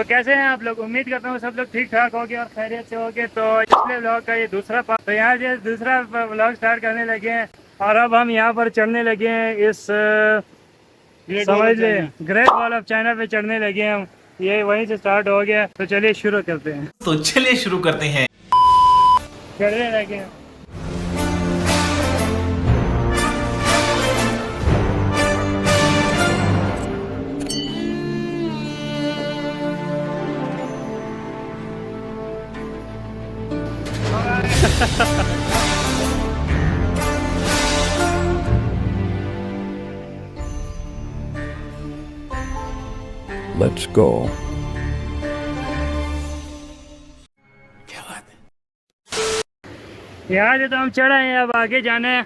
कैसे हैं आप लोग? उम्मीद करता हूँ सब लोग ठीक ठाक होंगे और खैरियत से होंगे। तो पिछले व्लॉग का ये दूसरा पार्ट, तो यहाँ से दूसरा व्लॉग स्टार्ट करने लगे हैं और अब हम यहाँ पर चढ़ने लगे हैं इस समझ ले ग्रेट वॉल ऑफ चाइना पे चढ़ने लगे हैं हम। ये वहीं से स्टार्ट हो गया, तो चलिए शुरू करते हैं। चढ़ने लगे हैं। Let's go. यहाँ से तो हम चढ़े हैं, अब आगे जाना है।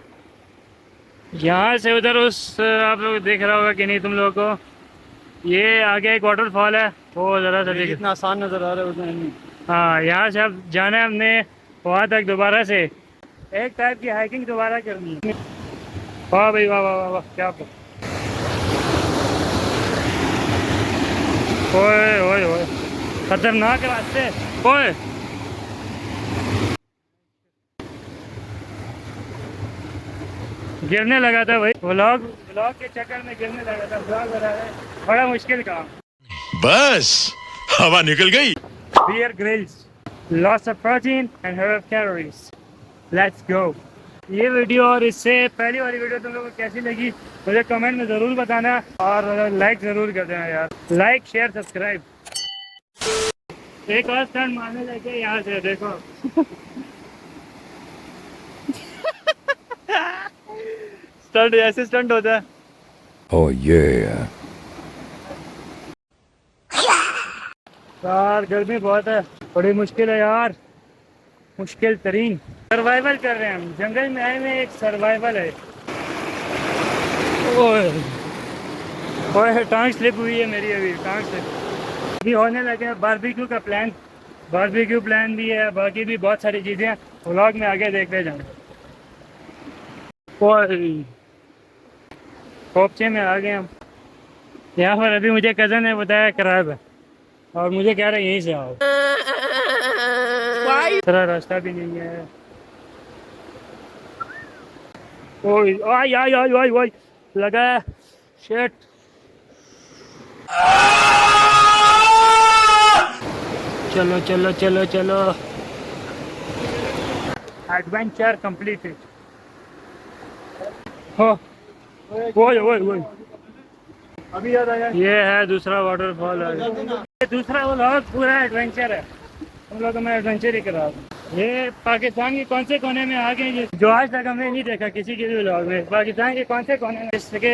यहाँ से उधर उस आप लोग देख रहा होगा कि नहीं तुम लोगों को, ये आगे एक वाटरफॉल है, वो ज़रा सा देख। इतना आसान नजर आ रहा है उतना नहीं। हाँ, यहाँ से अब जाना है हमने वहाँ तक दोबारा से, एक टाइप की हाइकिंग दोबारा करनी है। वाह भाई वाह वाह वाह वाह, क्या ओए ओए ओए, खतरनाक रास्ते। ओए गिरने लगा था भाई, व्लॉग के चक्कर में गिरने लगा था। व्लॉग बना रहे, बड़ा मुश्किल काम। बस हवा निकल गई। Beer Grylls, lots of protein and 100 calories. Let's go. ये वीडियो और इससे पहली वाली वीडियो तुम लोगों को कैसी लगी मुझे कमेंट में ज़रूर बताना और लाइक ज़रूर कर देना यार। Like share subscribe. एक और स्टंट मारने लगे यहाँ से, देखो। स्टंट ऐसे स्टंट होता है। Oh yeah. यार गर्मी बहुत है, बड़ी मुश्किल है यार, मुश्किल तरीन। सर्वाइवल कर रहे हैं हम, जंगल में आए हुए, एक सर्वाइवल है। ओए ओए, टांग स्लिप हुई है मेरी, अभी टांग स्लिप। अभी होने लगे हैं बारबेक्यू का प्लान, बारबेक्यू प्लान भी है, बाकी भी बहुत सारी चीज़ें व्लॉग में आगे देखते जाएंगे। ओए कोपचे में आ गए हम। यहाँ पर अभी मुझे कज़न ने बताया कराब है और मुझे कह रहा है यहीं से आओ, थोड़ा रास्ता भी नहीं है। ओए आई आई आई आई आई लगा है, शिट। चलो चलो चलो चलो, एडवेंचर कंप्लीटेड। हो ओए ओए ओए, अभी याद आया। ये है दूसरा वाटरफॉल है। ये दूसरा व्लॉग पूरा एडवेंचर है, हम लोग मैं एडवेंचर ही करा दूँ। ये पाकिस्तान के कौन से कोने में आ गए जो आज तक हमने नहीं देखा किसी के भी व्लॉग में। पाकिस्तान के कौन से कोने में, इसके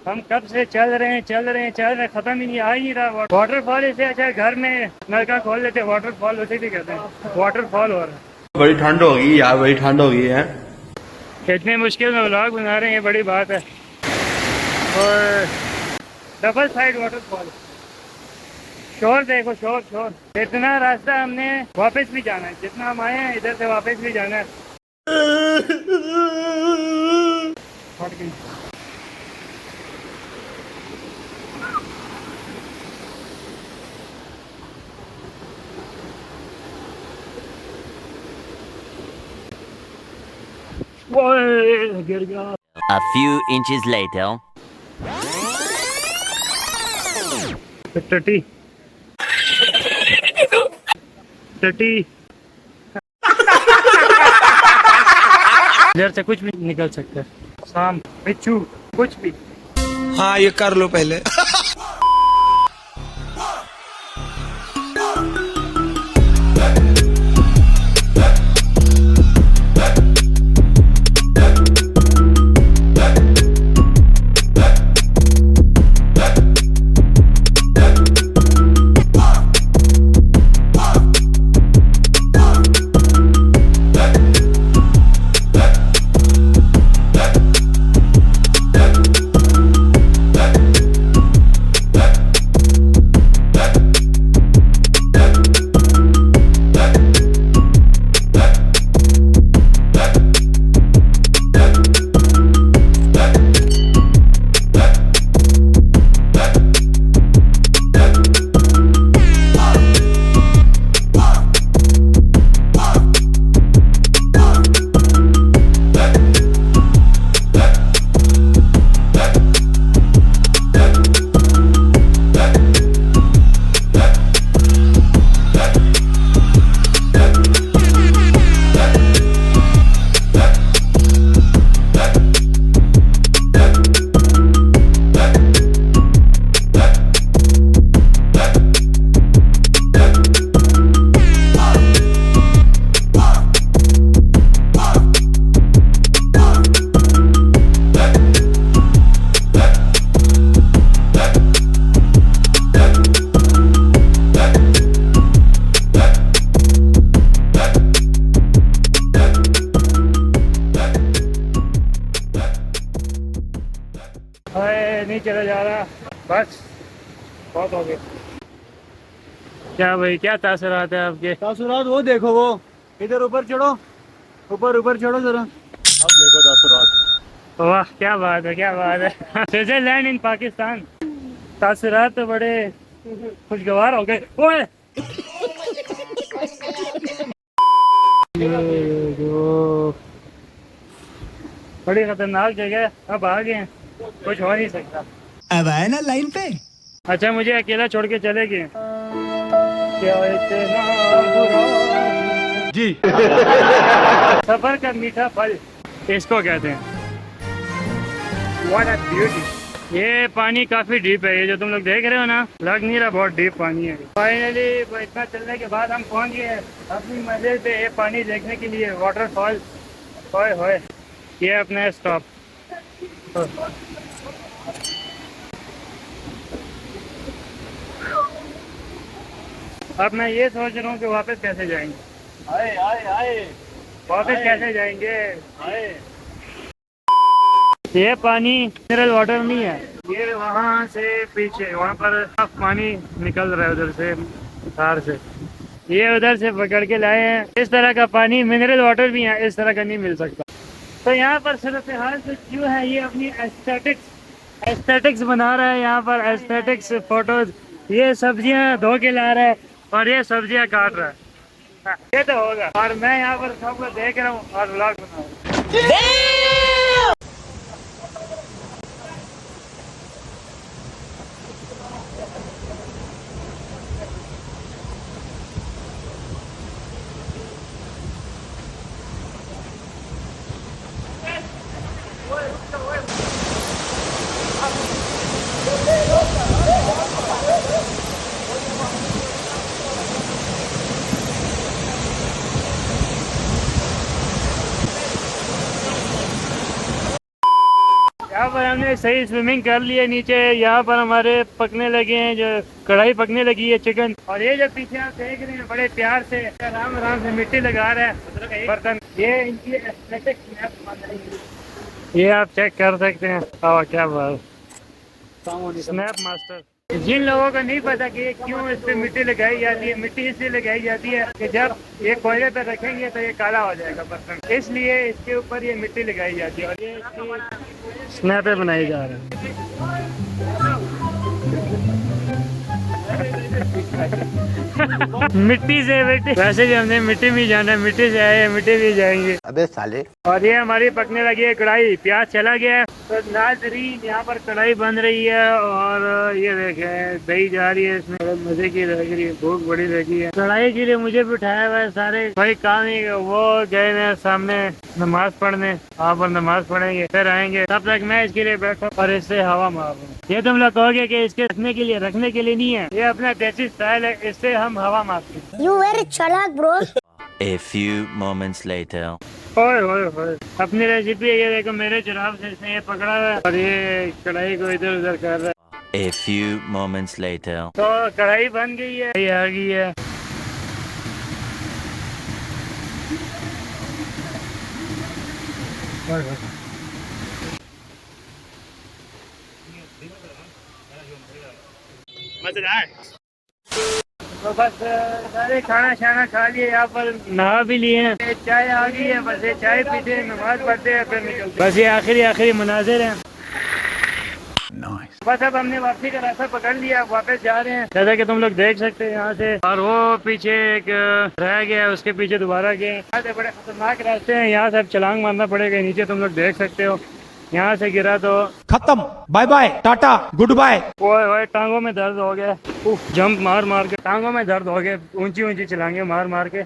हम कब से चल रहे हैं, खत्म ही नहीं, आ ही नहीं रहा। वाटरफॉल इससे अच्छा घर में नलका खोल लेते, वाटरफॉल उसे भी कहते हैं, वाटरफॉल हो रहा है। बड़ी ठंड हो गई यार, बड़ी ठंड हो गई है। इतने मुश्किल में व्लॉग बना रहे हैं, ये बड़ी बात है। और डबल साइड वाटरफॉल, शोर देखो, शोर शोर। इतना रास्ता हमने वापस भी जाना है, जितना हम आए हैं इधर से वापस भी जाना है। ओए गिर गया। A few inches later. टटी टटी इधर से कुछ भी निकल सकता है, शाम बिच्छू कुछ भी। हाँ ये कर लो पहले। नहीं चला जा रहा, बस बहुत हो गया। क्या भाई, क्या तासुरात है आपके? तासुरात वो देखो, वो इधर ऊपर चढ़ो, ऊपर चढ़ो जरा, अब देखो तासुरात। वाह, क्या बात है, क्या बात है। स्विट्जरलैंड इन पाकिस्तान, तासुरात तो बड़े खुशगवार हो गए। ओए ये जो बड़ी खतरनाक जगह, अब आ गए हैं, कुछ हो नहीं सकता। अब आए ना लाइन पे। अच्छा, मुझे अकेला छोड़ के चले गए क्या इतना बुरा जी। सफर का मीठा फल इसको कहते हैं। What a beauty। ये पानी काफी डीप है, ये जो तुम लोग देख रहे हो ना, लग नहीं रहा बहुत डीप पानी है। फाइनली इतना चलने के बाद हम पहुंच गए अपनी मंजिल पे, ये पानी देखने के लिए, वाटरफॉल। होए होए, ये अपना स्टॉप। अब मैं ये सोच रहा हूँ कि वापस कैसे जाएंगे, आए आए आए, वापस कैसे जाएंगे। ये पानी मिनरल वाटर नहीं है, ये वहाँ से पीछे, वहाँ पर साफ पानी निकल रहा है उधर से, धार से, ये उधर से पकड़ के लाए हैं। इस तरह का पानी मिनरल वाटर भी है, इस तरह का नहीं मिल सकता। तो यहाँ पर सूरत हाल तो क्यों है, ये अपनी एस्थेटिक्स बना रहा है, यहाँ पर एस्थेटिक्स फोटोज। ये सब्जियाँ धो के ला रहा है और ये सब्जियाँ काट रहा है। हाँ, ये तो होगा। और मैं यहाँ पर सबको देख रहा हूँ और व्लॉग बना रहा हूँ। यहाँ पर हमने सही स्विमिंग कर ली है नीचे। यहाँ पर हमारे पकने लगे हैं, जो कढ़ाई पकने लगी है चिकन। और ये जो पीछे आप देख रहे हैं, बड़े प्यार से आराम आराम से मिट्टी लगा रहा है बर्तन। ये इनकी एस्थेटिक स्नैप बन रही है, ये आप चेक कर सकते हैं। क्या बात, स्नैप मास्टर। जिन लोगों को नहीं पता कि क्यों इस पे मिट्टी लगाई जाती है, मिट्टी इसलिए लगाई जाती है कि जब ये कोयले पे रखेंगे तो ये काला हो जाएगा बर्तन, इसलिए इसके ऊपर ये मिट्टी लगाई जाती है। और ये इसकी स्नैपे बनाई जा रही है। मिट्टी से मिट्टी, वैसे भी हमने मिट्टी में जाना है, मिट्टी से आए मिट्टी भी जाएंगे। अबे साले। और ये हमारी पकने लगी है कढ़ाई, प्याज चला गया है। तो नाज़रीन, यहाँ पर कढ़ाई बन रही है और ये देखें दही जा रही है, इसमें मजे की लग रही है, भूख बड़ी लगी है। कढ़ाई के लिए मुझे भी उठाया हुआ है, सारे भाई काम ही वो गए हैं सामने नमाज पढ़ने, वहाँ पर नमाज पढ़ेंगे फिर आएंगे। तब तक मैं इसके लिए बैठा और इससे हवा मार रहा हूँ। ये तुम लोग कहोगे कि इसके रखने के लिए नहीं है, ये अपना देसी स्टाइल है, इससे हम हवा मारते हैं। You very चालाक bro। A few moments later. ओए ओए ओए, अपनी रेसिपी है ये देखो, मेरे जुराब से इसने ये पकड़ा हुआ है और ये कढ़ाई को इधर उधर कर रहा है। A few moments later. तो कढ़ाई बन गई है, ये आ गई है। मजेदार। तो बस सारे खाना शाना खा लिए, यहाँ पर नहा भी लिए हैं, चाय आ गई है, बस ये चाय पीते हैं, नमाज पढ़ते हैं, फिर निकलते हैं। बस ये आखिरी मनाजिर हैं। बस अब हमने वापसी का रास्ता पकड़ लिया, वापस जा रहे हैं, जैसा कि तुम लोग देख सकते हैं यहाँ से। और वो पीछे एक रह गया, उसके पीछे दोबारा गए। यहाँ से बड़े खतरनाक रास्ते हैं, यहाँ से अब छलांग मारना पड़ेगा। नीचे तुम लोग देख सकते हो, यहाँ से गिरा तो खत्म, bye bye, tata, goodbye. ओए टांगों में दर्द हो गया, जंप मार के टांगों में दर्द हो गया, ऊंची छलांगे मार के।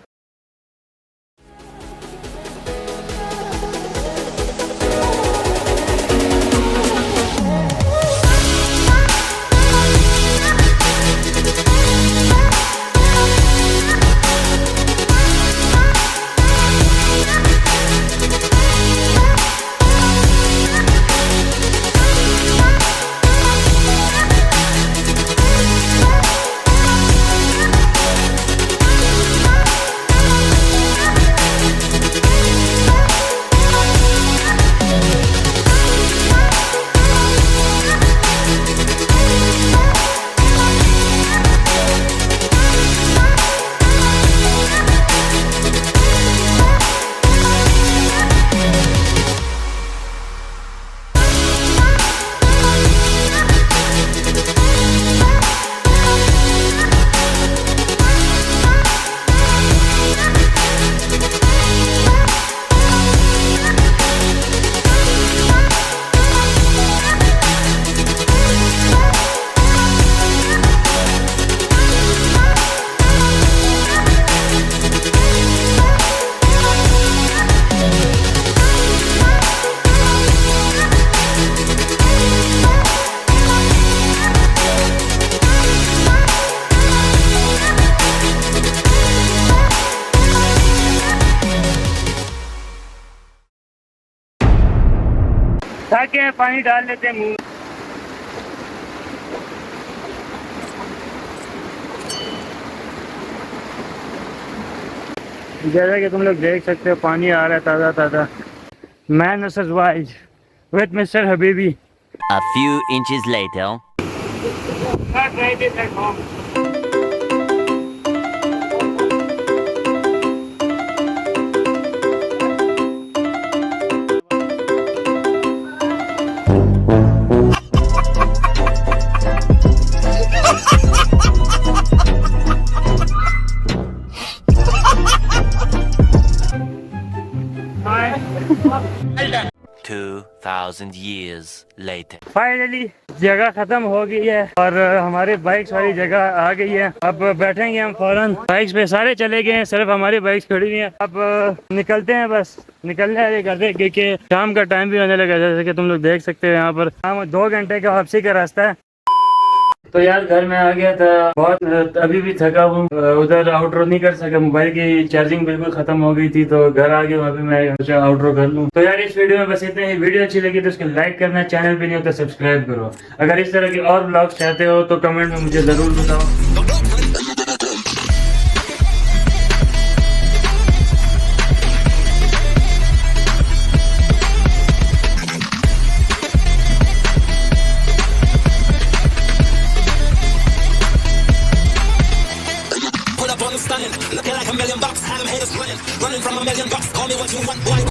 थके हैं, पानी डाल लेते हैं मुंह। जैसा कि तुम लोग देख सकते हो पानी आ रहा है ताज़ा ताज़ा। Man versus wild with mister Habibi. A few inches later. Not try this at home. Hi. 2,000 years later. Finally जगह खत्म हो गई है और हमारे बाइक्स वाली जगह आ गई है। अब बैठेंगे हम फौरन। बाइक्स पे सारे चले गए हैं, सिर्फ हमारी बाइक्स खड़ी हुई हैं। अब निकलते हैं, बस निकलने वाले करते क्योंकि शाम का टाइम भी होने लगा। जैसे कि तुम लोग देख सकते हो यहाँ पर हम 2 घंटे का वापसी का रास्ता है। तो यार घर में आ गया था, बहुत अभी भी थका हूँ। उधर आउटरो नहीं कर सका, मोबाइल की चार्जिंग बिल्कुल खत्म हो गई थी। तो घर आ गया, अभी मैं सोचा आउटरो कर लूँ। तो यार इस वीडियो में बस इतना ही। वीडियो अच्छी लगी तो उसको लाइक करना, चैनल पे नहीं हो तो सब्सक्राइब करो। अगर इस तरह के और ब्लॉग्स चाहते हो तो कमेंट में मुझे जरूर बताओ। Stunning, looking like $1 million. Have them haters running from $1 million. Call me what you want, boy.